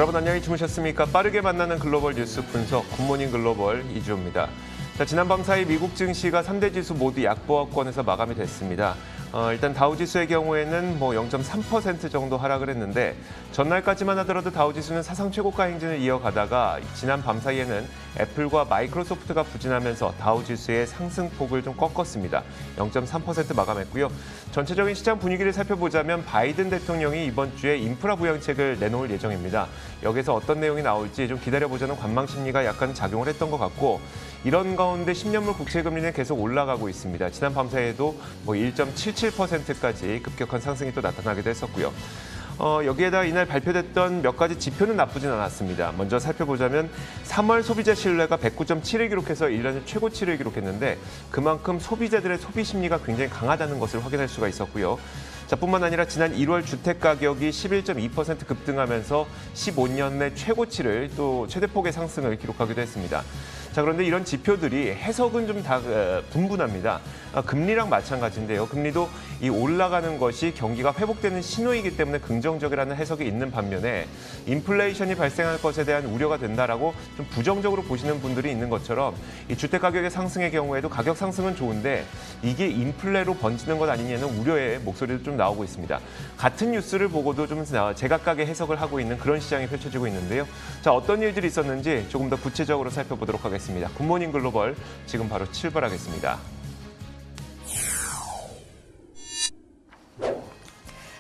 여러분 안녕히 주무셨습니까? 빠르게 만나는 글로벌 뉴스 분석 굿모닝 글로벌 이주호입니다. 자, 지난 밤 사이 미국 증시가 3대 지수 모두 약보합권에서 마감이 됐습니다. 일단 다우지수의 경우에는 0.3% 정도 하락을 했는데 전날까지만 하더라도 다우지수는 사상 최고가 행진을 이어가다가 지난 밤 사이에는 애플과 마이크로소프트가 부진하면서 다우지수의 상승폭을 좀 꺾었습니다. 0.3% 마감했고요. 전체적인 시장 분위기를 살펴보자면 바이든 대통령이 이번 주에 인프라 부양책을 내놓을 예정입니다. 여기서 어떤 내용이 나올지 좀 기다려보자는 관망 심리가 약간 작용을 했던 것 같고 이런 가운데 10년물 국채금리는 계속 올라가고 있습니다. 지난 밤 사이에도 1.77%까지 급격한 상승이 또 나타나기도 했었고요. 여기에다 이날 발표됐던 몇 가지 지표는 나쁘진 않았습니다. 먼저 살펴보자면 3월 소비자 신뢰가 109.7을 기록해서 1년의 최고치를 기록했는데 그만큼 소비자들의 소비 심리가 굉장히 강하다는 것을 확인할 수가 있었고요. 자, 뿐만 아니라 지난 1월 주택 가격이 11.2% 급등하면서 15년 내 최고치를 또 최대폭의 상승을 기록하기도 했습니다. 자, 그런데 이런 지표들이 해석은 좀 다 분분합니다. 금리랑 마찬가지인데요. 금리도 이 올라가는 것이 경기가 회복되는 신호이기 때문에 긍정적이라는 해석이 있는 반면에 인플레이션이 발생할 것에 대한 우려가 된다라고 좀 부정적으로 보시는 분들이 있는 것처럼 이 주택 가격의 상승의 경우에도 가격 상승은 좋은데 이게 인플레로 번지는 것 아니냐는 우려의 목소리도 좀 나오고 있습니다. 같은 뉴스를 보고도 좀 제각각의 해석을 하고 있는 그런 시장이 펼쳐지고 있는데요. 자, 어떤 일들이 있었는지 조금 더 구체적으로 살펴보도록 하겠습니다. 굿모닝 글로벌 지금 바로 출발하겠습니다.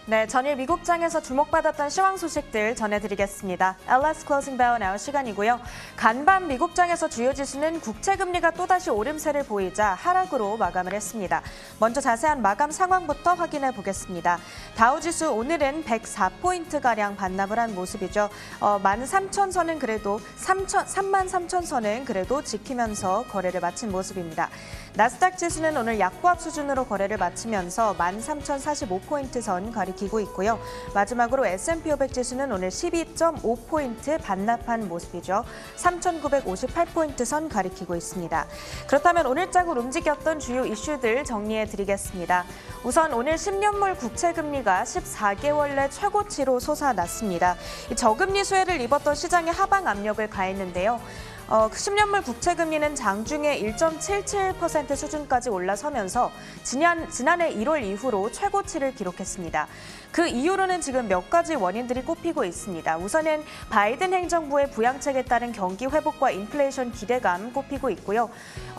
네, 전일 미국장에서 주목받았던 시황 소식들 전해드리겠습니다. LS 클로징 벨 나올 시간이고요. 간밤 미국장에서 주요 지수는 국채금리가 또다시 오름세를 보이자 하락으로 마감을 했습니다. 먼저 자세한 마감 상황부터 확인해 보겠습니다. 다우지수 오늘은 104포인트가량 반납을 한 모습이죠. 13,000선은 그래도 33,000선은 그래도 지키면서 거래를 마친 모습입니다. 나스닥 지수는 오늘 약보합 수준으로 거래를 마치면서 13,045포인트 선 가리키고 있고요. 마지막으로 S&P 500 지수는 오늘 12.5포인트 반납한 모습이죠. 3,958포인트 선 가리키고 있습니다. 그렇다면 오늘장을 움직였던 주요 이슈들 정리해드리겠습니다. 우선 오늘 10년물 국채금리가 14개월 내 최고치로 솟아났습니다. 저금리 수혜를 입었던 시장의 하방 압력을 가했는데요. 10년물 국채금리는 장중에 1.77% 수준까지 올라서면서 지난해 1월 이후로 최고치를 기록했습니다. 그 이후로는 지금 몇 가지 원인들이 꼽히고 있습니다. 우선은 바이든 행정부의 부양책에 따른 경기 회복과 인플레이션 기대감 꼽히고 있고요.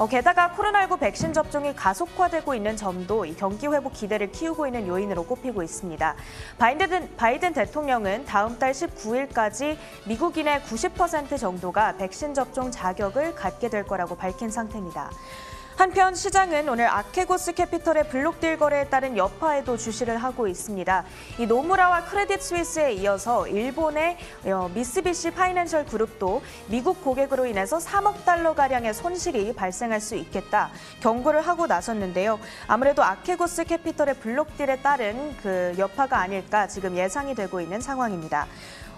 게다가 코로나19 백신 접종이 가속화되고 있는 점도 이 경기 회복 기대를 키우고 있는 요인으로 꼽히고 있습니다. 바이든 대통령은 다음 달 19일까지 미국인의 90% 정도가 백신 접종 자격을 갖게 될 거라고 밝힌 상태입니다. 한편 시장은 오늘 아케고스 캐피털의 블록딜 거래에 따른 여파에도 주시를 하고 있습니다. 이 노무라와 크레딧 스위스에 이어서 일본의 미쓰비시 파이낸셜 그룹도 미국 고객으로 인해서 3억 달러가량의 손실이 발생할 수 있겠다 경고를 하고 나섰는데요. 아무래도 아케고스 캐피털의 블록딜에 따른 그 여파가 아닐까 지금 예상이 되고 있는 상황입니다.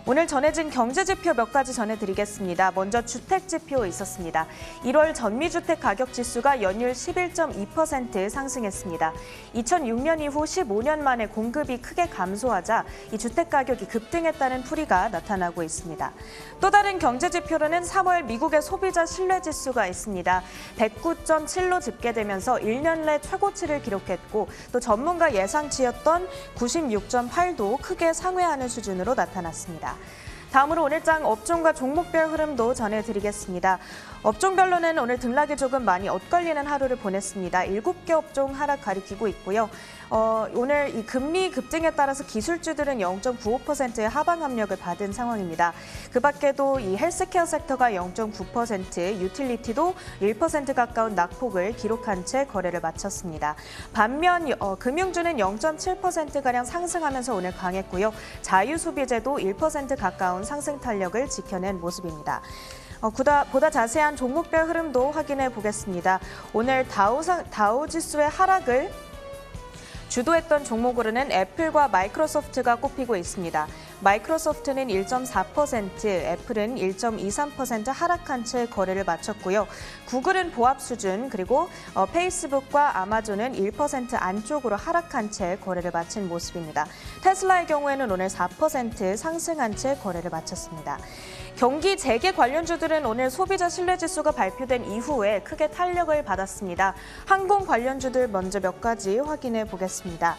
오늘 전해진 경제지표 몇 가지 전해드리겠습니다. 먼저 주택지표 있었습니다. 1월 전미주택 가격지수가 연율 11.2% 상승했습니다. 2006년 이후 15년 만에 공급이 크게 감소하자 이 주택가격이 급등했다는 풀이가 나타나고 있습니다. 또 다른 경제지표로는 3월 미국의 소비자 신뢰지수가 있습니다. 109.7로 집계되면서 1년 내 최고치를 기록했고 또 전문가 예상치였던 96.8도 크게 상회하는 수준으로 나타났습니다. 다음으로 오늘장 업종과 종목별 흐름도 전해드리겠습니다. 업종별로는 오늘 등락이 조금 많이 엇갈리는 하루를 보냈습니다. 7개 업종 하락 가리키고 있고요. 오늘 이 금리 급등에 따라서 기술주들은 0.95%의 하방 압력을 받은 상황입니다. 그 밖에도 이 헬스케어 섹터가 0.9%, 유틸리티도 1% 가까운 낙폭을 기록한 채 거래를 마쳤습니다. 반면 금융주는 0.7%가량 상승하면서 오늘 강했고요. 자유소비재도 1% 가까운 상승 탄력을 지켜낸 모습입니다. 보다 자세한 종목별 흐름도 확인해 보겠습니다. 오늘 다우지수의 하락을 주도했던 종목으로는 애플과 마이크로소프트가 꼽히고 있습니다. 마이크로소프트는 1.4%, 애플은 1.23% 하락한 채 거래를 마쳤고요. 구글은 보합 수준, 그리고 페이스북과 아마존은 1% 안쪽으로 하락한 채 거래를 마친 모습입니다. 테슬라의 경우에는 오늘 4% 상승한 채 거래를 마쳤습니다. 경기 재개 관련주들은 오늘 소비자 신뢰지수가 발표된 이후에 크게 탄력을 받았습니다. 항공 관련주들 먼저 몇 가지 확인해 보겠습니다.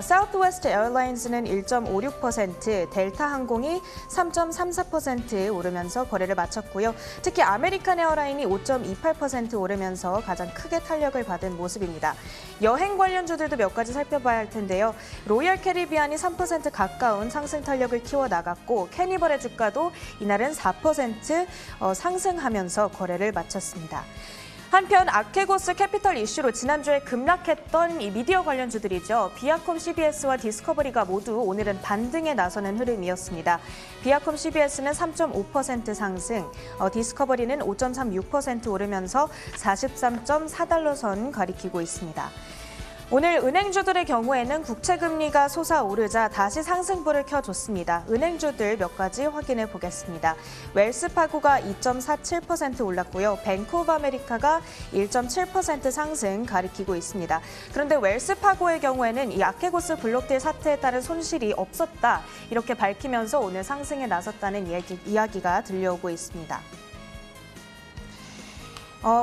사우스웨스트 에어라인스는 1.56%, 델타 항공이 3.34% 오르면서 거래를 마쳤고요. 특히 아메리칸 에어라인이 5.28% 오르면서 가장 크게 탄력을 받은 모습입니다. 여행 관련주들도 몇 가지 살펴봐야 할 텐데요. 로열 캐리비안이 3% 가까운 상승 탄력을 키워나갔고 캐니벌의 주가도 이날은 4% 상승하면서 거래를 마쳤습니다. 한편 아케고스 캐피털 이슈로 지난주에 급락했던 이 미디어 관련주들이죠. 비아콤 CBS와 디스커버리가 모두 오늘은 반등에 나서는 흐름이었습니다. 비아콤 CBS는 3.5% 상승, 디스커버리는 5.36% 오르면서 43.4달러 선 가리키고 있습니다. 오늘 은행주들의 경우에는 국채금리가 솟아오르자 다시 상승불을 켜줬습니다. 은행주들 몇 가지 확인해 보겠습니다. 웰스파고가 2.47% 올랐고요. 뱅크 오브 아메리카가 1.7% 상승 가리키고 있습니다. 그런데 웰스파고의 경우에는 이 아케고스 블록딜 사태에 따른 손실이 없었다. 이렇게 밝히면서 오늘 상승에 나섰다는 이야기가 들려오고 있습니다.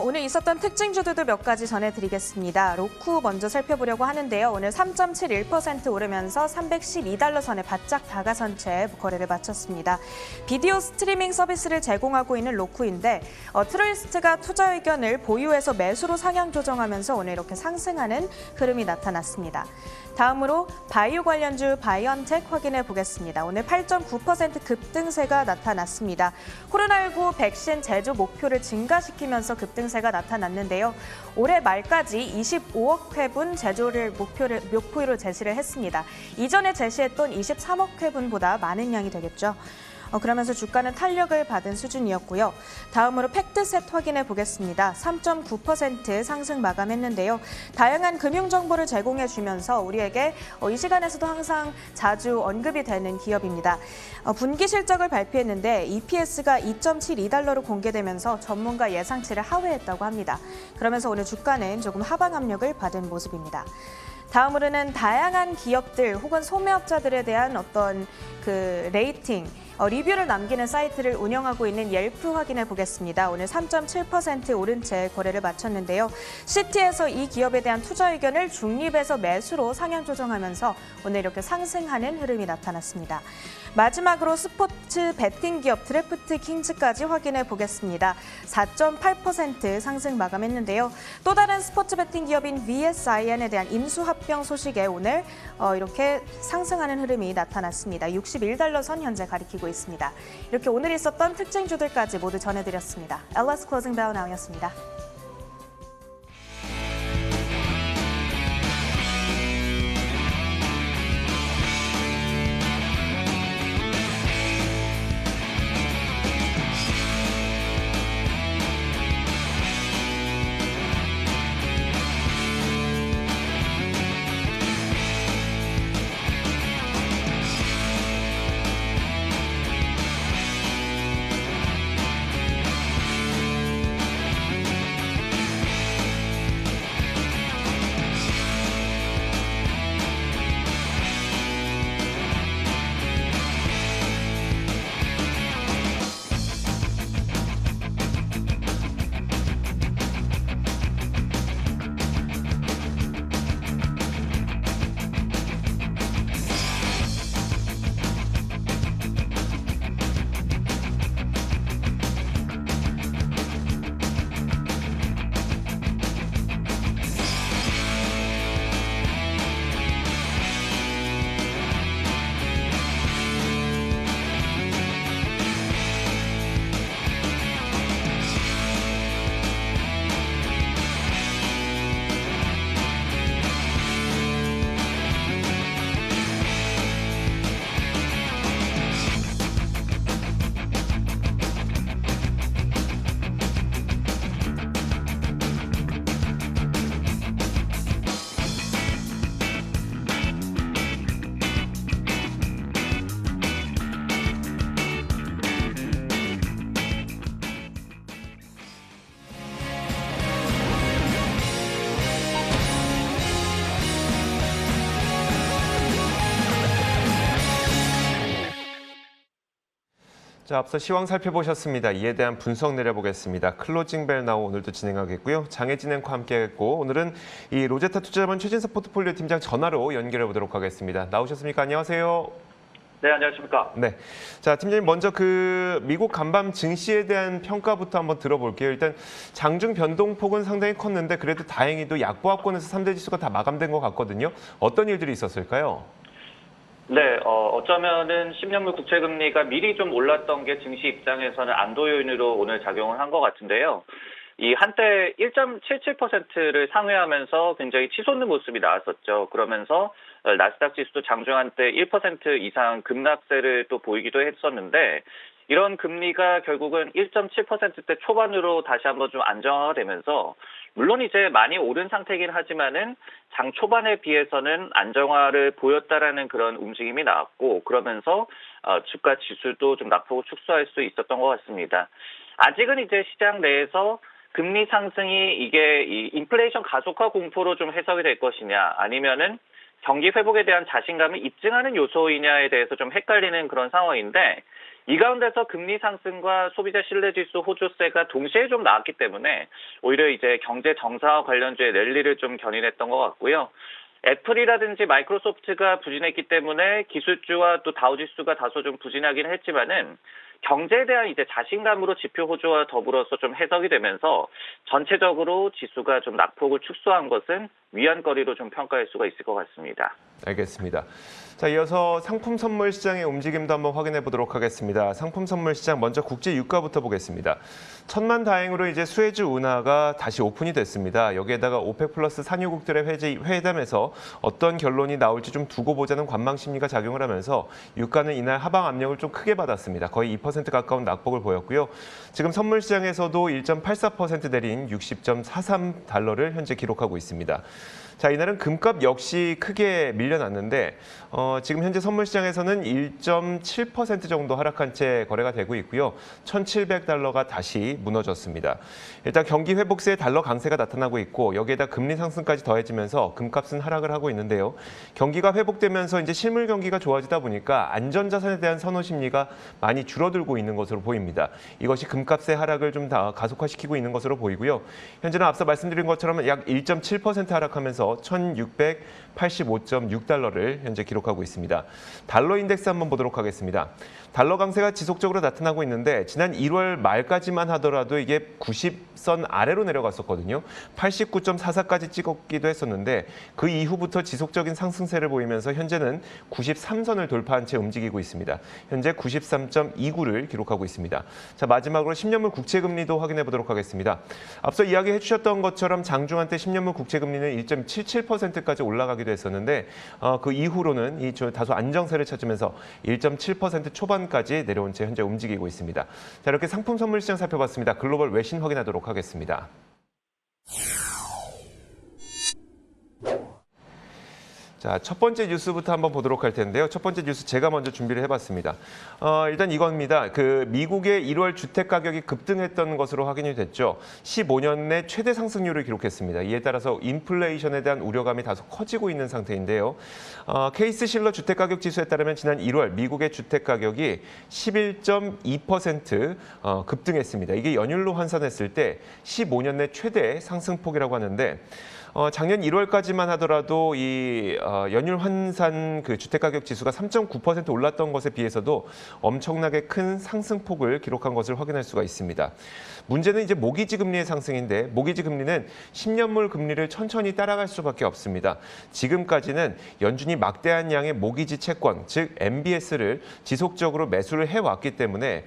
오늘 있었던 특징주들도 몇 가지 전해드리겠습니다. 로쿠 먼저 살펴보려고 하는데요. 오늘 3.71% 오르면서 312달러 선에 바짝 다가선 채 거래를 마쳤습니다. 비디오 스트리밍 서비스를 제공하고 있는 로쿠인데 트루이스트가 투자 의견을 보유해서 매수로 상향 조정하면서 오늘 이렇게 상승하는 흐름이 나타났습니다. 다음으로 바이오 관련주 바이언텍 확인해 보겠습니다. 오늘 8.9% 급등세가 나타났습니다. 코로나19 백신 제조 목표를 증가시키면서 급등세가 나타났는데요. 올해 말까지 25억 회분 제조를 목표로 제시를 했습니다. 이전에 제시했던 23억 회분보다 많은 양이 되겠죠. 그러면서 주가는 탄력을 받은 수준이었고요. 다음으로 팩트셋 확인해 보겠습니다. 3.9% 상승 마감했는데요. 다양한 금융 정보를 제공해 주면서 우리에게 이 시간에서도 항상 자주 언급이 되는 기업입니다. 분기 실적을 발표했는데 EPS가 2.72달러로 공개되면서 전문가 예상치를 하회했다고 합니다. 그러면서 오늘 주가는 조금 하방 압력을 받은 모습입니다. 다음으로는 다양한 기업들 혹은 소매업자들에 대한 어떤 레이팅, 리뷰를 남기는 사이트를 운영하고 있는 옐프 확인해 보겠습니다. 오늘 3.7% 오른 채 거래를 마쳤는데요. 시티에서 이 기업에 대한 투자 의견을 중립에서 매수로 상향 조정하면서 오늘 이렇게 상승하는 흐름이 나타났습니다. 마지막으로 스포츠 베팅 기업 드래프트 킹즈까지 확인해 보겠습니다. 4.8% 상승 마감했는데요. 또 다른 스포츠 베팅 기업인 VSIN에 대한 인수 합병 소식에 오늘 이렇게 상승하는 흐름이 나타났습니다. 61달러 선 현재 가리키고 있습니다. 이렇게 오늘 있었던 특징주들까지 모두 전해드렸습니다. LS 클로징 벨 나우였습니다. 자, 앞서 시황 살펴보셨습니다. 이에 대한 분석 내려보겠습니다. 클로징 벨 나우 오늘도 진행하겠고요. 장혜진 앵커 함께했고 오늘은 이 로제타 투자자본 최진석 포트폴리오 팀장 전화로 연결해 보도록 하겠습니다. 나오셨습니까? 안녕하세요. 네, 안녕하십니까. 네. 자, 팀장님 먼저 그 미국 간밤 증시에 대한 평가부터 한번 들어볼게요. 일단 장중 변동폭은 상당히 컸는데 그래도 다행히도 약보합권에서 3대 지수가 다 마감된 것 같거든요. 어떤 일들이 있었을까요? 네, 어쩌면은 10년물 국채금리가 미리 좀 올랐던 게 증시 입장에서는 안도 요인으로 오늘 작용을 한 것 같은데요. 이 한때 1.77%를 상회하면서 굉장히 치솟는 모습이 나왔었죠. 그러면서 나스닥 지수도 장중 한때 1% 이상 급락세를 또 보이기도 했었는데 이런 금리가 결국은 1.7%대 초반으로 다시 한번 좀 안정화가 되면서 물론 이제 많이 오른 상태이긴 하지만은 장 초반에 비해서는 안정화를 보였다라는 그런 움직임이 나왔고 그러면서 주가 지수도 좀 낙폭을 축소할 수 있었던 것 같습니다. 아직은 이제 시장 내에서 금리 상승이 이게 이 인플레이션 가속화 공포로 좀 해석이 될 것이냐 아니면은 경기 회복에 대한 자신감을 입증하는 요소이냐에 대해서 좀 헷갈리는 그런 상황인데 이 가운데서 금리 상승과 소비자 신뢰지수 호조세가 동시에 좀 나왔기 때문에 오히려 이제 경제 정상화 관련주의 랠리를 좀 견인했던 것 같고요. 애플이라든지 마이크로소프트가 부진했기 때문에 기술주와 또 다우지수가 다소 좀 부진하긴 했지만은 경제에 대한 이제 자신감으로 지표 호조와 더불어서 좀 해석이 되면서 전체적으로 지수가 좀 낙폭을 축소한 것은 위안거리로 좀 평가할 수가 있을 것 같습니다. 알겠습니다. 자, 이어서 상품 선물 시장의 움직임도 한번 확인해 보도록 하겠습니다. 상품 선물 시장 먼저 국제 유가부터 보겠습니다. 천만다행으로 이제 수혜주 운하가 다시 오픈이 됐습니다. 여기에다가 오펙 플러스 산유국들의 회담에서 어떤 결론이 나올지 좀 두고 보자는 관망 심리가 작용을 하면서 유가는 이날 하방 압력을 좀 크게 받았습니다. 거의 2% 가까운 낙폭을 보였고요. 지금 선물 시장에서도 1.84% 내린 60.43달러를 현재 기록하고 있습니다. 자, 이날은 금값 역시 크게 밀려났는데 지금 현재 선물 시장에서는 1.7% 정도 하락한 채 거래가 되고 있고요. 1,700달러가 다시 무너졌습니다. 일단 경기 회복세에 달러 강세가 나타나고 있고 여기에다 금리 상승까지 더해지면서 금값은 하락을 하고 있는데요. 경기가 회복되면서 이제 실물 경기가 좋아지다 보니까 안전자산에 대한 선호 심리가 많이 줄어들고 있는 것으로 보입니다. 이것이 금값의 하락을 좀 더 가속화시키고 있는 것으로 보이고요. 현재는 앞서 말씀드린 것처럼 약 1.7% 하락하면서 1,685.6달러를 현재 기록하고 있습니다. 달러 인덱스 한번 보도록 하겠습니다. 달러 강세가 지속적으로 나타나고 있는데 지난 1월 말까지만 하더라도 이게 90선 아래로 내려갔었거든요. 89.44까지 찍었기도 했었는데 그 이후부터 지속적인 상승세를 보이면서 현재는 93선을 돌파한 채 움직이고 있습니다. 현재 93.29를 기록하고 있습니다. 자, 마지막으로 10년물 국채금리도 확인해 보도록 하겠습니다. 앞서 이야기해 주셨던 것처럼 장중 한때 10년물 국채금리는 1.77%까지 올라가기도 했었는데 그 이후로는 이 다소 안정세를 찾으면서 1.7% 초반까지 내려온 채 현재 움직이고 있습니다. 자, 이렇게 상품 선물 시장 살펴봤습니다. 글로벌 외신 확인하도록 하겠습니다. 자, 첫 번째 뉴스부터 한번 보도록 할 텐데요. 첫 번째 뉴스 제가 먼저 준비를 해봤습니다. 일단 이겁니다. 그 미국의 1월 주택 가격이 급등했던 것으로 확인이 됐죠. 15년 내 최대 상승률을 기록했습니다. 이에 따라서 인플레이션에 대한 우려감이 다소 커지고 있는 상태인데요. 케이스 실러 주택 가격 지수에 따르면 지난 1월 미국의 주택 가격이 11.2% 급등했습니다. 이게 연율로 환산했을 때 15년 내 최대 상승폭이라고 하는데 작년 1월까지만 하더라도 이 연율 환산 그 주택 가격 지수가 3.9% 올랐던 것에 비해서도 엄청나게 큰 상승폭을 기록한 것을 확인할 수가 있습니다. 문제는 이제 모기지 금리의 상승인데 모기지 금리는 10년물 금리를 천천히 따라갈 수밖에 없습니다. 지금까지는 연준이 막대한 양의 모기지 채권, 즉 MBS를 지속적으로 매수를 해왔기 때문에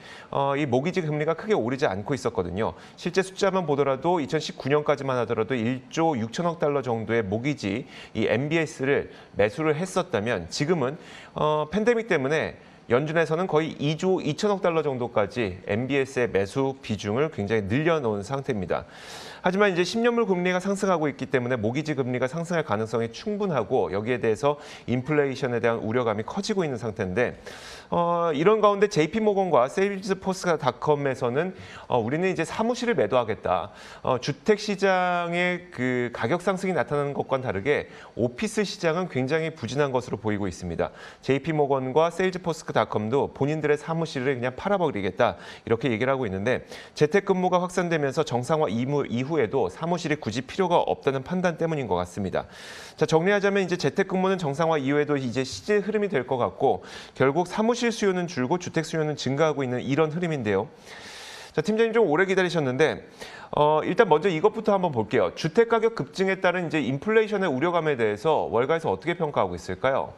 이 모기지 금리가 크게 오르지 않고 있었거든요. 실제 숫자만 보더라도 2019년까지만 하더라도 1조 6천억 달러 정도의 모기지 이 MBS를 매수를 했었다면 지금은 팬데믹 때문에 연준에서는 거의 2조 2천억 달러 정도까지 MBS의 매수 비중을 굉장히 늘려놓은 상태입니다. 하지만 이제 10년물 금리가 상승하고 있기 때문에 모기지 금리가 상승할 가능성이 충분하고 여기에 대해서 인플레이션에 대한 우려감이 커지고 있는 상태인데 이런 가운데 JP모건과 세일즈포스닷컴에서는 우리는 이제 사무실을 매도하겠다. 주택 시장의 그 가격 상승이 나타나는 것과는 다르게 오피스 시장은 굉장히 부진한 것으로 보이고 있습니다. JP모건과 세일즈포스닷컴 세이지포스트닷컴도 본인들의 사무실을 그냥 팔아버리겠다 이렇게 얘기를 하고 있는데 재택근무가 확산되면서 정상화 이후에도 사무실이 굳이 필요가 없다는 판단 때문인 것 같습니다. 자, 정리하자면 이제 재택근무는 정상화 이후에도 이제 시제 흐름이 될 것 같고 결국 사무실 수요는 줄고 주택 수요는 증가하고 있는 이런 흐름인데요. 자, 팀장님 좀 오래 기다리셨는데 일단 먼저 이것부터 한번 볼게요. 주택 가격 급증에 따른 이제 인플레이션의 우려감에 대해서 월가에서 어떻게 평가하고 있을까요?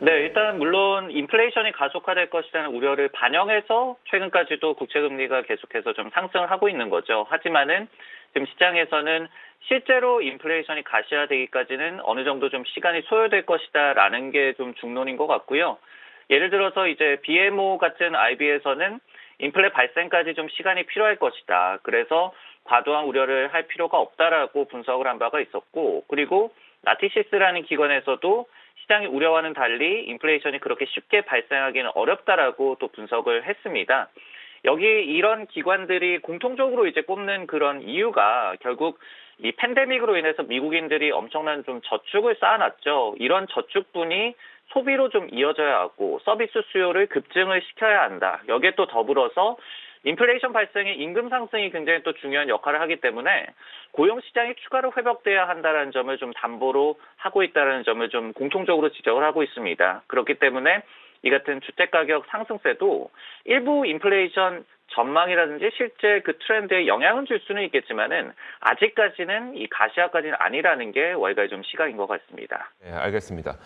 네, 일단 물론 인플레이션이 가속화될 것이라는 우려를 반영해서 최근까지도 국채금리가 계속해서 좀 상승을 하고 있는 거죠. 하지만은 지금 시장에서는 실제로 인플레이션이 가시화되기까지는 어느 정도 좀 시간이 소요될 것이다라는 게 좀 중론인 것 같고요. 예를 들어서 이제 BMO 같은 IB에서는 인플레 발생까지 좀 시간이 필요할 것이다. 그래서 과도한 우려를 할 필요가 없다라고 분석을 한 바가 있었고, 그리고 나티시스라는 기관에서도 시장의 우려와는 달리 인플레이션이 그렇게 쉽게 발생하기는 어렵다라고 또 분석을 했습니다. 여기 이런 기관들이 공통적으로 이제 꼽는 그런 이유가 결국 이 팬데믹으로 인해서 미국인들이 엄청난 좀 저축을 쌓아놨죠. 이런 저축분이 소비로 좀 이어져야 하고 서비스 수요를 급증을 시켜야 한다. 여기에 또 더불어서 인플레이션 발생에 임금 상승이 굉장히 또 중요한 역할을 하기 때문에 고용 시장이 추가로 회복돼야 한다는 점을 좀 담보로 하고 있다는 점을 좀 공통적으로 지적을 하고 있습니다. 그렇기 때문에 이 같은 주택 가격 상승세도 일부 인플레이션 전망이라든지 실제 그 트렌드에 영향은 줄 수는 있겠지만은 아직까지는 이 가시화까지는 아니라는 게 월가의 좀 시각인 것 같습니다. 네, 알겠습니다.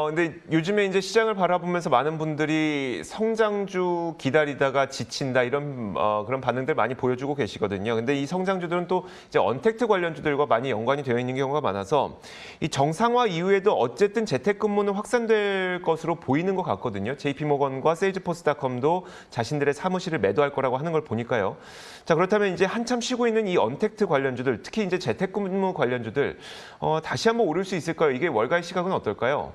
근데 요즘에 이제 시장을 바라보면서 많은 분들이 성장주 기다리다가 지친다 이런 그런 반응들 많이 보여주고 계시거든요. 근데 이 성장주들은 또 이제 언택트 관련주들과 많이 연관이 되어 있는 경우가 많아서 이 정상화 이후에도 어쨌든 재택근무는 확산될 것으로 보이는 것 같거든요. JP모건과 세일즈포스닷컴도 자신들의 사무실을 매도할 거라고 하는 걸 보니까요. 자, 그렇다면 이제 한참 쉬고 있는 이 언택트 관련주들, 특히 이제 재택근무 관련주들 다시 한번 오를 수 있을까요? 이게 월가의 시각은 어떨까요?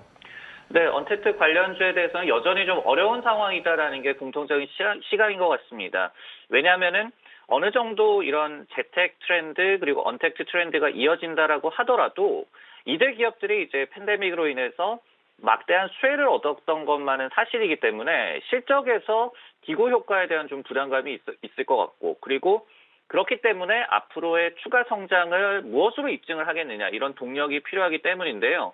네, 언택트 관련주에 대해서는 여전히 좀 어려운 상황이다라는 게 공통적인 시각인 것 같습니다. 왜냐하면은 어느 정도 이런 재택 트렌드 그리고 언택트 트렌드가 이어진다라고 하더라도 이들 기업들이 이제 팬데믹으로 인해서 막대한 수혜를 얻었던 것만은 사실이기 때문에 실적에서 기고 효과에 대한 좀 불안감이 있을 것 같고, 그리고 그렇기 때문에 앞으로의 추가 성장을 무엇으로 입증을 하겠느냐 이런 동력이 필요하기 때문인데요.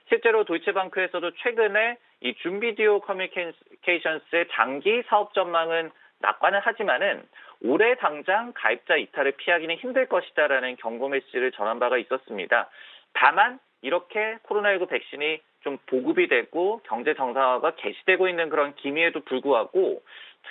실제로 도이체방크에서도 최근에 이 줌비디오 커뮤니케이션스의 장기 사업 전망은 낙관을 하지만은 올해 당장 가입자 이탈을 피하기는 힘들 것이다라는 경고 메시지를 전한 바가 있었습니다. 다만 이렇게 코로나19 백신이 좀 보급이 되고 경제 정상화가 개시되고 있는 그런 기미에도 불구하고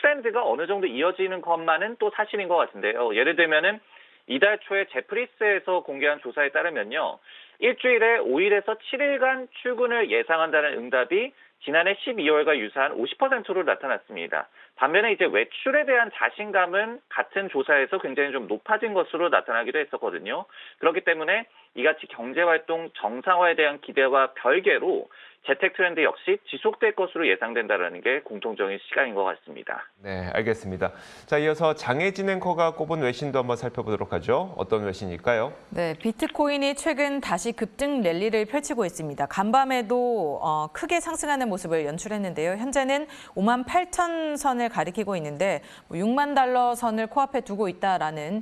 트렌드가 어느 정도 이어지는 것만은 또 사실인 것 같은데요. 예를 들면은 이달 초에 제프리스에서 공개한 조사에 따르면요. 일주일에 5일에서 7일간 출근을 예상한다는 응답이 지난해 12월과 유사한 50%로 나타났습니다. 반면에 이제 외출에 대한 자신감은 같은 조사에서 굉장히 좀 높아진 것으로 나타나기도 했었거든요. 그렇기 때문에 이같이 경제활동 정상화에 대한 기대와 별개로 재택 트렌드 역시 지속될 것으로 예상된다는 게 공통적인 시각인 것 같습니다. 네, 알겠습니다. 자, 이어서 장혜진 앵커가 꼽은 외신도 한번 살펴보도록 하죠. 어떤 외신일까요? 네, 비트코인이 최근 다시 급등 랠리를 펼치고 있습니다. 간밤에도 크게 상승하는 모습을 연출했는데요. 현재는 58,000선을 가리키고 있는데 6만 달러 선을 코앞에 두고 있다라는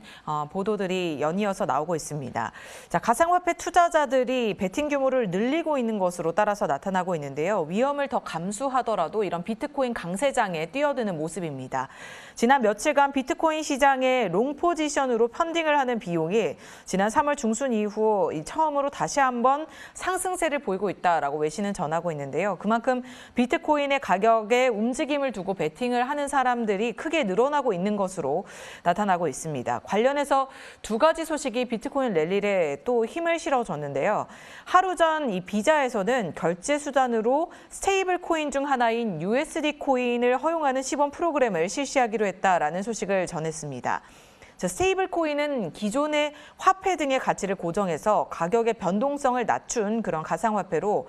보도들이 연이어서 나오고 있습니다. 자, 가상화폐 투자자들이 베팅 규모를 늘리고 있는 것으로 따라서 나타나고 있는데요. 위험을 더 감수하더라도 이런 비트코인 강세장에 뛰어드는 모습입니다. 지난 며칠간 비트코인 시장에 롱 포지션으로 펀딩을 하는 비용이 지난 3월 중순 이후 처음으로 다시 한번 상승세를 보이고 있다라고 외신은 전하고 있는데요. 그만큼 비트코인의 가격에 움직임을 두고 베팅을 하는 사람들이 크게 늘어나고 있는 것으로 나타나고 있습니다. 관련해서 두 가지 소식이 비트코인 랠리에 또 힘을 실어줬는데요. 하루 전 이 비자에서는 결제 수단으로 스테이블 코인 중 하나인 USD 코인을 허용하는 시범 프로그램을 실시하기로 했다라는 소식을 전했습니다. 스테이블 코인은 기존의 화폐 등의 가치를 고정해서 가격의 변동성을 낮춘 그런 가상화폐로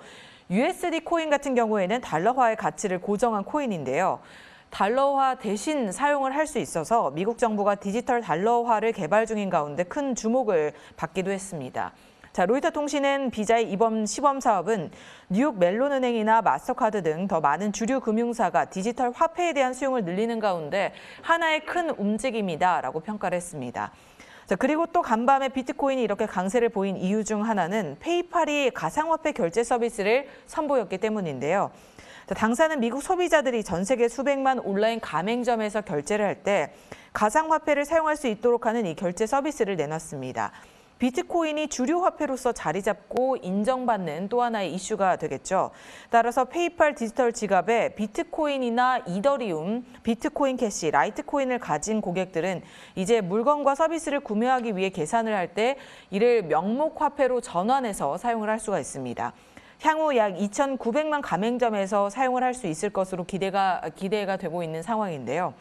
USD 코인 같은 경우에는 달러화의 가치를 고정한 코인인데요. 달러화 대신 사용을 할 수 있어서 미국 정부가 디지털 달러화를 개발 중인 가운데 큰 주목을 받기도 했습니다. 자, 로이터 통신은 비자의 이번 시범 사업은 뉴욕 멜론은행이나 마스터카드 등 더 많은 주류 금융사가 디지털 화폐에 대한 수용을 늘리는 가운데 하나의 큰 움직임이다라고 평가를 했습니다. 자, 그리고 또 간밤에 비트코인이 이렇게 강세를 보인 이유 중 하나는 페이팔이 가상화폐 결제 서비스를 선보였기 때문인데요. 자, 당사는 미국 소비자들이 전 세계 수백만 온라인 가맹점에서 결제를 할 때 가상화폐를 사용할 수 있도록 하는 이 결제 서비스를 내놨습니다. 비트코인이 주류 화폐로서 자리 잡고 인정받는 또 하나의 이슈가 되겠죠. 따라서 페이팔 디지털 지갑에 비트코인이나 이더리움, 비트코인 캐시, 라이트코인을 가진 고객들은 이제 물건과 서비스를 구매하기 위해 계산을 할 때 이를 명목 화폐로 전환해서 사용을 할 수가 있습니다. 향후 약 2,900만 가맹점에서 사용을 할 수 있을 것으로 기대가 되고 있는 상황인데요.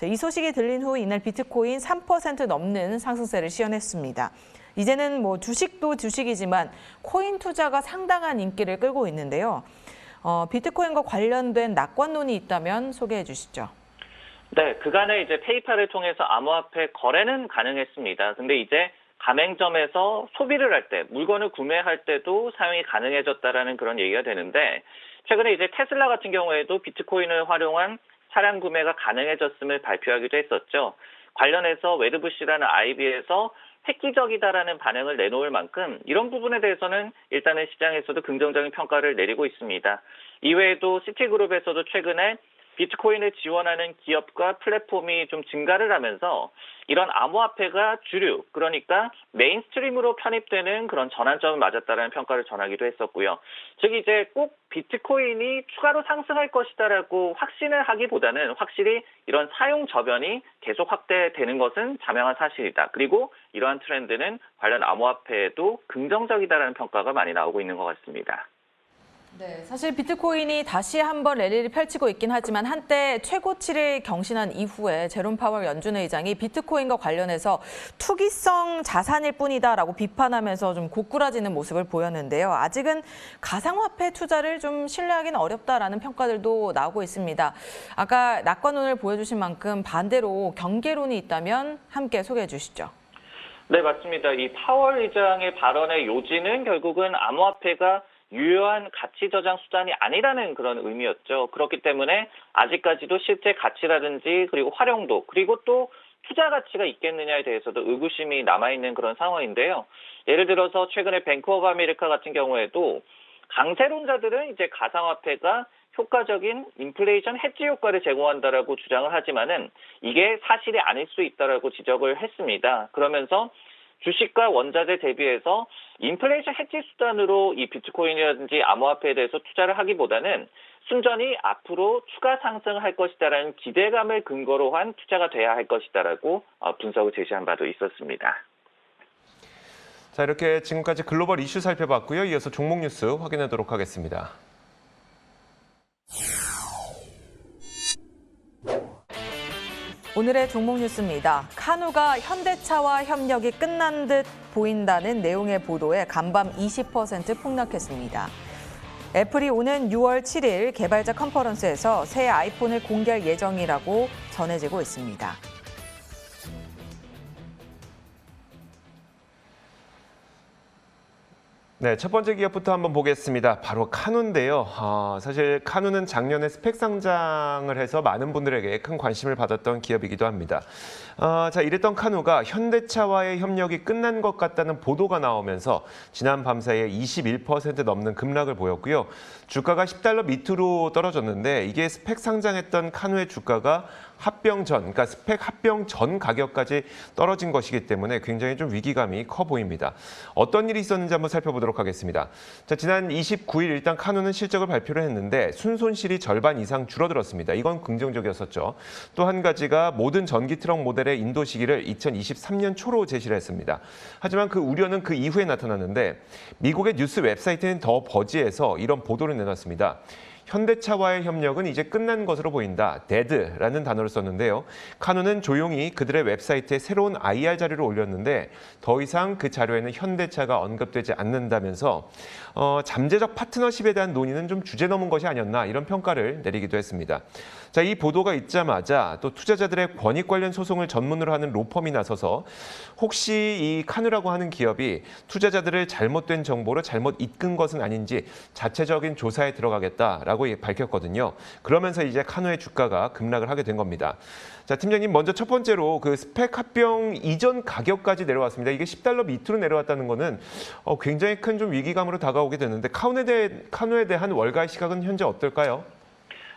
이 소식이 들린 후 이날 비트코인 3% 넘는 상승세를 시현했습니다. 이제는 주식도 주식이지만 코인 투자가 상당한 인기를 끌고 있는데요. 비트코인과 관련된 낙관론이 있다면 소개해 주시죠. 네, 그간에 이제 페이팔을 통해서 암호화폐 거래는 가능했습니다. 근데 이제 가맹점에서 소비를 할 때, 물건을 구매할 때도 사용이 가능해졌다라는 그런 얘기가 되는데, 최근에 이제 테슬라 같은 경우에도 비트코인을 활용한 차량 구매가 가능해졌음을 발표하기도 했었죠. 관련해서 웨드부시라는 IB에서 획기적이다라는 반응을 내놓을 만큼 이런 부분에 대해서는 일단은 시장에서도 긍정적인 평가를 내리고 있습니다. 이외에도 시티그룹에서도 최근에 비트코인을 지원하는 기업과 플랫폼이 좀 증가를 하면서 이런 암호화폐가 주류, 그러니까 메인스트림으로 편입되는 그런 전환점을 맞았다라는 평가를 전하기도 했었고요. 즉 이제 꼭 비트코인이 추가로 상승할 것이다라고 확신을 하기보다는 확실히 이런 사용 저변이 계속 확대되는 것은 자명한 사실이다. 그리고 이러한 트렌드는 관련 암호화폐에도 긍정적이다라는 평가가 많이 나오고 있는 것 같습니다. 네, 사실 비트코인이 다시 한번 랠리를 펼치고 있긴 하지만 한때 최고치를 경신한 이후에 제롬 파월 연준 의장이 비트코인과 관련해서 투기성 자산일 뿐이다라고 비판하면서 좀 고꾸라지는 모습을 보였는데요. 아직은 가상화폐 투자를 좀 신뢰하기는 어렵다라는 평가들도 나오고 있습니다. 아까 낙관론을 보여주신 만큼 반대로 경계론이 있다면 함께 소개해 주시죠. 네, 맞습니다. 이 파월 의장의 발언의 요지는 결국은 암호화폐가 유효한 가치 저장 수단이 아니라는 그런 의미였죠. 그렇기 때문에 아직까지도 실제 가치라든지 그리고 활용도 그리고 또 투자 가치가 있겠느냐에 대해서도 의구심이 남아있는 그런 상황인데요. 예를 들어서 최근에 뱅크 오브 아메리카 같은 경우에도 강세론자들은 이제 가상화폐가 효과적인 인플레이션 해지 효과를 제공한다라고 주장을 하지만은 이게 사실이 아닐 수 있다라고 지적을 했습니다. 그러면서 주식과 원자재 대비해서 인플레이션 해지 수단으로 이 비트코인이라든지 암호화폐에 대해서 투자를 하기보다는 순전히 앞으로 추가 상승할 것이다라는 기대감을 근거로 한 투자가 돼야 할 것이다라고 분석을 제시한 바도 있었습니다. 자, 이렇게 지금까지 글로벌 이슈 살펴봤고요. 이어서 종목 뉴스 확인하도록 하겠습니다. 오늘의 종목 뉴스입니다. 카누가 현대차와 협력이 끝난 듯 보인다는 내용의 보도에 간밤 20% 폭락했습니다. 애플이 오는 6월 7일 개발자 컨퍼런스에서 새 아이폰을 공개할 예정이라고 전해지고 있습니다. 네, 첫 번째 기업부터 한번 보겠습니다. 바로 카누인데요. 사실 카누는 작년에 스펙 상장을 해서 많은 분들에게 큰 관심을 받았던 기업이기도 합니다. 자, 이랬던 카누가 현대차와의 협력이 끝난 것 같다는 보도가 나오면서 지난 밤 사이에 21% 넘는 급락을 보였고요. 주가가 $10 밑으로 떨어졌는데 이게 스펙 상장했던 카누의 주가가 합병 전, 그러니까 스펙 합병 전 가격까지 떨어진 것이기 때문에 굉장히 좀 위기감이 커 보입니다. 어떤 일이 있었는지 한번 살펴보도록 하겠습니다. 자, 지난 29일 일단 카누는 실적을 발표를 했는데 순손실이 절반 이상 줄어들었습니다. 이건 긍정적이었었죠. 또 한 가지가 모든 전기 트럭 모델의 인도 시기를 2023년 초로 제시를 했습니다. 하지만 그 우려는 그 이후에 나타났는데 미국의 뉴스 웹사이트인 더 버지에서 이런 보도를 내놨습니다. 현대차와의 협력은 이제 끝난 것으로 보인다. dead라는 단어를 썼는데요. 카누는 조용히 그들의 웹사이트에 새로운 IR 자료를 올렸는데 더 이상 그 자료에는 현대차가 언급되지 않는다면서 잠재적 파트너십에 대한 논의는 좀 주제 넘은 것이 아니었나 이런 평가를 내리기도 했습니다. 자, 이 보도가 있자마자 또 투자자들의 권익 관련 소송을 전문으로 하는 로펌이 나서서 혹시 이 카누라고 하는 기업이 투자자들을 잘못된 정보로 잘못 이끈 것은 아닌지 자체적인 조사에 들어가겠다라고 밝혔거든요. 그러면서 이제 카누의 주가가 급락을 하게 된 겁니다. 자, 팀장님 먼저 첫 번째로 그 스펙 합병 이전 가격까지 내려왔습니다. 이게 $10 밑으로 내려왔다는 거는 굉장히 큰 좀 위기감으로 다가오게 되는데 카누에 대한 월가의 시각은 현재 어떨까요?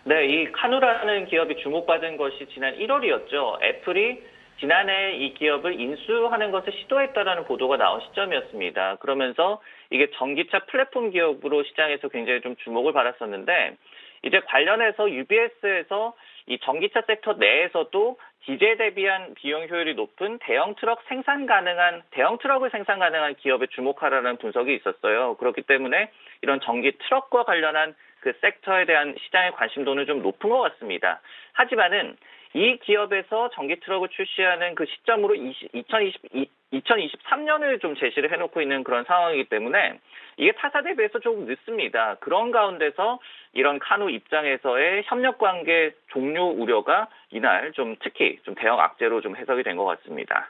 네, 이 카누라는 기업이 주목받은 것이 지난 1월이었죠. 애플이 지난해 이 기업을 인수하는 것을 시도했다라는 보도가 나온 시점이었습니다. 그러면서 이게 전기차 플랫폼 기업으로 시장에서 굉장히 좀 주목을 받았었는데 이제 관련해서 UBS에서 이 전기차 섹터 내에서도 디젤 대비한 비용 효율이 높은 대형 트럭을 생산 가능한 기업에 주목하라는 분석이 있었어요. 그렇기 때문에 이런 전기 트럭과 관련한 그 섹터에 대한 시장의 관심도는 좀 높은 것 같습니다. 하지만은 이 기업에서 전기 트럭을 출시하는 그 시점으로 2023년을 좀 제시를 해놓고 있는 그런 상황이기 때문에 이게 타사 대비해서 조금 늦습니다. 그런 가운데서 이런 카누 입장에서의 협력 관계 종료 우려가 이날 좀 특히 좀 대형 악재로 좀 해석이 된 것 같습니다.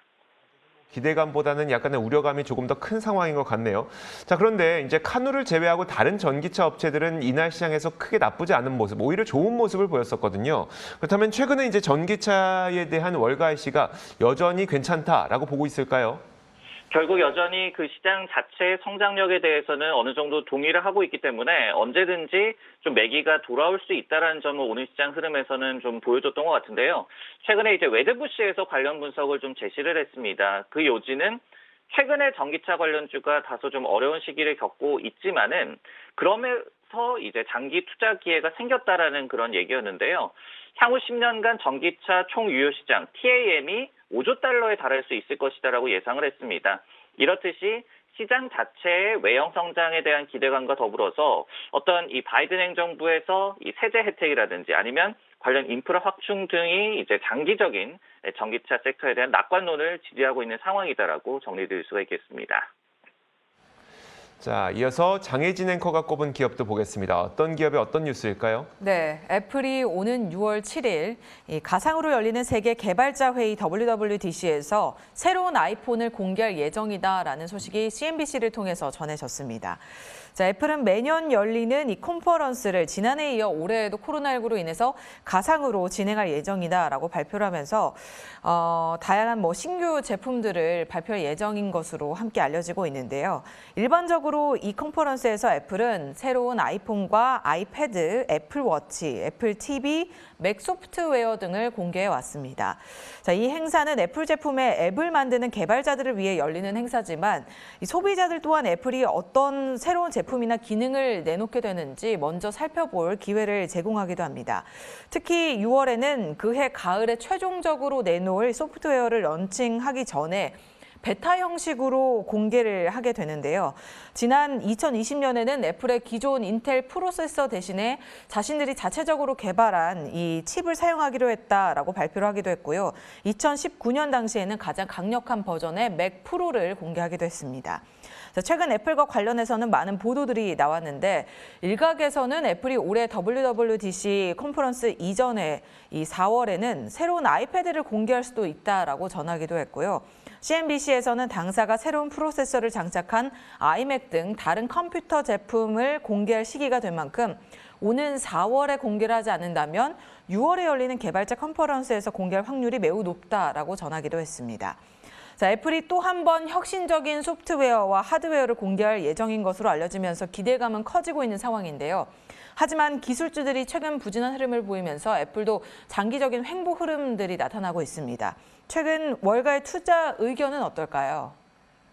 기대감보다는 약간의 우려감이 조금 더 큰 상황인 것 같네요. 자, 그런데 이제 카누를 제외하고 다른 전기차 업체들은 이날 시장에서 크게 나쁘지 않은 모습, 오히려 좋은 모습을 보였었거든요. 그렇다면 최근에 이제 전기차에 대한 월가이시가 여전히 괜찮다라고 보고 있을까요? 결국 여전히 그 시장 자체의 성장력에 대해서는 어느 정도 동의를 하고 있기 때문에 언제든지 좀 매기가 돌아올 수 있다는 점을 오늘 시장 흐름에서는 좀 보여줬던 것 같은데요. 최근에 이제 웨드부시에서 관련 분석을 좀 제시를 했습니다. 그 요지는 최근에 전기차 관련주가 다소 좀 어려운 시기를 겪고 있지만은 그러면서 이제 장기 투자 기회가 생겼다라는 그런 얘기였는데요. 향후 10년간 전기차 총 유효 시장 TAM이 $5조 달러에 달할 수 있을 것이다라고 예상을 했습니다. 이렇듯이 시장 자체의 외형 성장에 대한 기대감과 더불어서 어떤 이 바이든 행정부에서 이 세제 혜택이라든지 아니면 관련 인프라 확충 등이 이제 장기적인 전기차 섹터에 대한 낙관론을 지지하고 있는 상황이다라고 정리드릴 수가 있겠습니다. 자, 이어서 장혜진 앵커가 꼽은 기업도 보겠습니다. 어떤 기업의 어떤 뉴스일까요? 네, 애플이 오는 6월 7일 이 가상으로 열리는 세계 개발자 회의 WWDC에서 새로운 아이폰을 공개할 예정이다라는 소식이 CNBC를 통해서 전해졌습니다. 자, 애플은 매년 열리는 이 컨퍼런스를 지난해에 이어 올해에도 코로나19로 인해서 가상으로 진행할 예정이다라고 발표를 하면서 다양한 신규 제품들을 발표할 예정인 것으로 함께 알려지고 있는데요. 일반적으로 이 컨퍼런스에서 애플은 새로운 아이폰과 아이패드, 애플워치, 애플 TV, 맥 소프트웨어 등을 공개해 왔습니다. 자, 이 행사는 애플 제품의 앱을 만드는 개발자들을 위해 열리는 행사지만 이 소비자들 또한 애플이 어떤 새로운 제품이나 기능을 내놓게 되는지 먼저 살펴볼 기회를 제공하기도 합니다. 특히 6월에는 그해 가을에 최종적으로 내놓을 소프트웨어를 런칭하기 전에 베타 형식으로 공개를 하게 되는데요. 지난 2020년에는 애플의 기존 인텔 프로세서 대신에 자신들이 자체적으로 개발한 이 칩을 사용하기로 했다라고 발표를 하기도 했고요. 2019년 당시에는 가장 강력한 버전의 맥 프로를 공개하기도 했습니다. 최근 애플과 관련해서는 많은 보도들이 나왔는데 일각에서는 애플이 올해 WWDC 컨퍼런스 이전에 이 4월에는 새로운 아이패드를 공개할 수도 있다라고 전하기도 했고요. CNBC에서는 당사가 새로운 프로세서를 장착한 아이맥 등 다른 컴퓨터 제품을 공개할 시기가 된 만큼 오는 4월에 공개를 하지 않는다면 6월에 열리는 개발자 컨퍼런스에서 공개할 확률이 매우 높다라고 전하기도 했습니다. 자, 애플이 또 한 번 혁신적인 소프트웨어와 하드웨어를 공개할 예정인 것으로 알려지면서 기대감은 커지고 있는 상황인데요. 하지만 기술주들이 최근 부진한 흐름을 보이면서 애플도 장기적인 횡보 흐름들이 나타나고 있습니다. 최근 월가의 투자 의견은 어떨까요?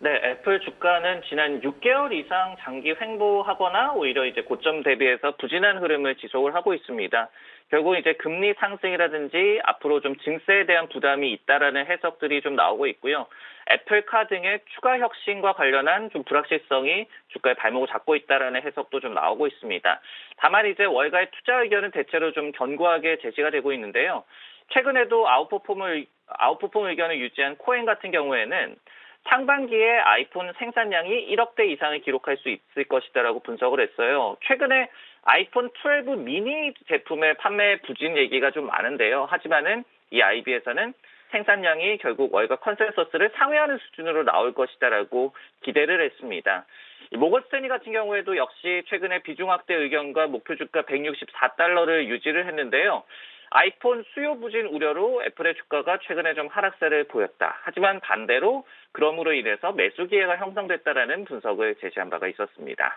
네, 애플 주가는 지난 6개월 이상 장기 횡보하거나 오히려 이제 고점 대비해서 부진한 흐름을 지속을 하고 있습니다. 결국 이제 금리 상승이라든지 앞으로 좀 증세에 대한 부담이 있다라는 해석들이 좀 나오고 있고요. 애플카 등의 추가 혁신과 관련한 좀 불확실성이 주가에 발목을 잡고 있다라는 해석도 좀 나오고 있습니다. 다만 이제 월가의 투자 의견은 대체로 좀 견고하게 제시가 되고 있는데요. 최근에도 아웃퍼폼 의견을 유지한 코엔 같은 경우에는 상반기에 아이폰 생산량이 1억대 이상을 기록할 수 있을 것이다라고 분석을 했어요. 최근에 아이폰 12 미니 제품의 판매 부진 얘기가 좀 많은데요. 하지만은 이 IB에서는 생산량이 결국 월가 컨센서스를 상회하는 수준으로 나올 것이다라고 기대를 했습니다. 모건스탠리 같은 경우에도 역시 최근에 비중 확대 의견과 목표 주가 164달러를 유지를 했는데요. 아이폰 수요 부진 우려로 애플의 주가가 최근에 좀 하락세를 보였다. 하지만 반대로 그럼으로 인해서 매수 기회가 형성됐다라는 분석을 제시한 바가 있었습니다.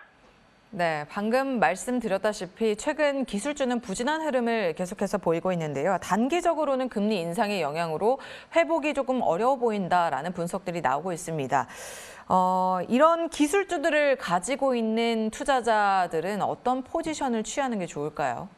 네, 방금 말씀드렸다시피 최근 기술주는 부진한 흐름을 계속해서 보이고 있는데요. 단기적으로는 금리 인상의 영향으로 회복이 조금 어려워 보인다라는 분석들이 나오고 있습니다. 이런 기술주들을 가지고 있는 투자자들은 어떤 포지션을 취하는 게 좋을까요?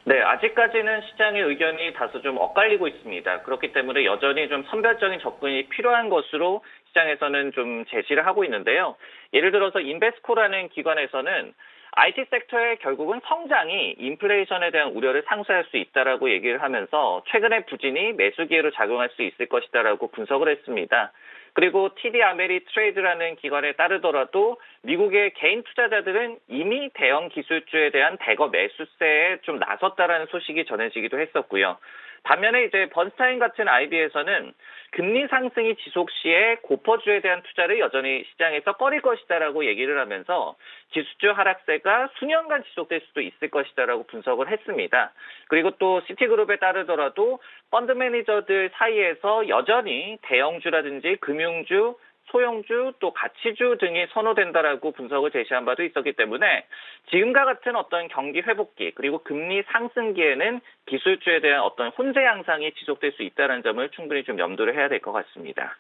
네, 아직까지는 시장의 의견이 다소 좀 엇갈리고 있습니다. 그렇기 때문에 여전히 좀 선별적인 접근이 필요한 것으로 시장에서는 좀 제시를 하고 있는데요. 예를 들어서 인베스코라는 기관에서는 IT 섹터의 결국은 성장이 인플레이션에 대한 우려를 상쇄할 수 있다라고 얘기를 하면서 최근의 부진이 매수 기회로 작용할 수 있을 것이다라고 분석을 했습니다. 그리고 TD 아메리트레이드라는 기관에 따르더라도 미국의 개인 투자자들은 이미 대형 기술주에 대한 대거 매수세에 좀 나섰다라는 소식이 전해지기도 했었고요. 반면에 이제 번스타인 같은 IB에서는 금리 상승이 지속 시에 고퍼주에 대한 투자를 여전히 시장에서 꺼릴 것이다라고 얘기를 하면서 기술주 하락세가 수년간 지속될 수도 있을 것이다라고 분석을 했습니다. 그리고 또 시티그룹에 따르더라도 펀드 매니저들 사이에서 여전히 대형주라든지 금융주, 소형주, 또 가치주 등이 선호된다라고 분석을 제시한 바도 있었기 때문에 지금과 같은 어떤 경기 회복기 그리고 금리 상승기에는 기술주에 대한 어떤 혼재 양상이 지속될 수 있다는 점을 충분히 좀 염두를 해야 될 것 같습니다.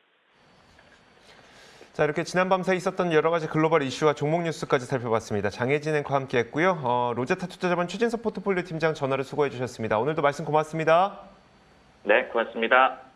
자, 이렇게 지난밤 사이 있었던 여러 가지 글로벌 이슈와 종목 뉴스까지 살펴봤습니다. 장혜진 앵커와 함께했고요. 로제타 투자자본 최진석 포트폴리오 팀장 전화를 수고해 주셨습니다. 오늘도 말씀 고맙습니다. 네, 고맙습니다.